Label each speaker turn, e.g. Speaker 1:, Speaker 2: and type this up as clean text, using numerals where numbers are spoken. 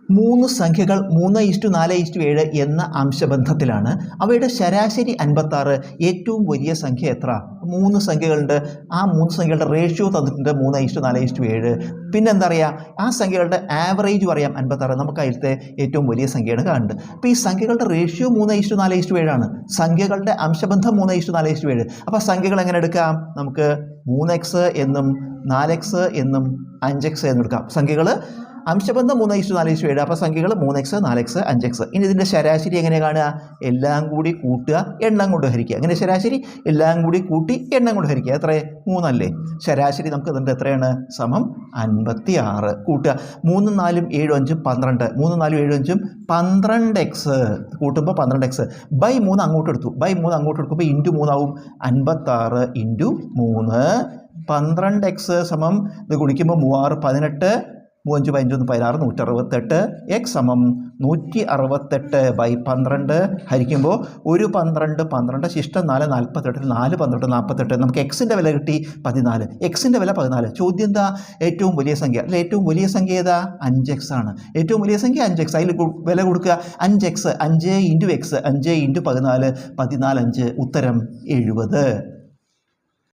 Speaker 1: മൂന്ന് സംഖ്യകൾ 3:4:7 എന്ന അംശബന്ധത്തിലാണ്. അവയുടെ ശരാശരി 56. ഏറ്റവും വലിയ സംഖ്യ എത്ര? 3 സംഖ്യകളുണ്ട്. ആ 3 സംഖ്യകളുടെ റേഷ്യോ തന്നിട്ടുണ്ട് 3:4:7. പിന്നെന്താ പറയുക, ആ സംഖ്യകളുടെ ആവറേജ് പറയാം 56. നമുക്ക് അതിലത്തെ ഏറ്റവും വലിയ സംഖ്യയാണ് കാണുന്നത്. അപ്പോൾ ഈ സംഖ്യകളുടെ റേഷ്യോ 3:4:7 ആണ്. സംഖ്യകളുടെ അംശബന്ധം 3:4:7. അപ്പോൾ സംഖ്യകൾ എങ്ങനെ എടുക്കാം? നമുക്ക് 3x എന്നും 4x എന്നും 5x എന്നും എടുക്കാം. സംഖ്യകൾ അംശബന്ധം 3:4:7. അപ്പോൾ സംഖ്യകൾ 3x 4x 5x. ഇനി ഇതിൻ്റെ ശരാശരി എങ്ങനെ കാണുക? എല്ലാം കൂടി കൂട്ടുക, എണ്ണം കൊണ്ട് ഹരിക്കുക. അങ്ങനെ ശരാശരി എല്ലാം കൂടി കൂട്ടി എണ്ണം കൊണ്ട് ഹരിക്കുക. എത്ര? 3 അല്ലേ? ശരാശരി നമുക്ക് ഇതിൻ്റെ എത്രയാണ്? സമം 56. കൂട്ടുക. 3 4 7 5 12. 3 4 7 5 12x കൂട്ടുമ്പോൾ 12x ബൈ 3 അങ്ങോട്ട് എടുത്തു. ബൈ 3 അങ്ങോട്ട് എടുക്കുമ്പോൾ ഇൻറ്റു 3 ആവും. 56 ഇൻറ്റു 3. 12x സമം ഇത് ഗുണിക്കുമ്പോൾ 3 6 18. 3 5 15 16 168. x സമം 168 ബൈ 12 ഹരിക്കുമ്പോൾ 1 12 12 ശിഷ്ടം 4 48 4 12 48. നമുക്ക് എക്സിൻ്റെ വില കിട്ടി 14. എക്സിൻ്റെ വില 14. ചോദ്യം എന്താ? ഏറ്റവും വലിയ സംഖ്യ. അല്ല, ഏറ്റവും വലിയ സംഖ്യ ഏതാ? 5x ആണ്. ഏറ്റവും വലിയ സംഖ്യ 5x. അതിൽ വില കൊടുക്കുക 5x. 5 into x 5 into 14 14 5. ഉത്തരം 70.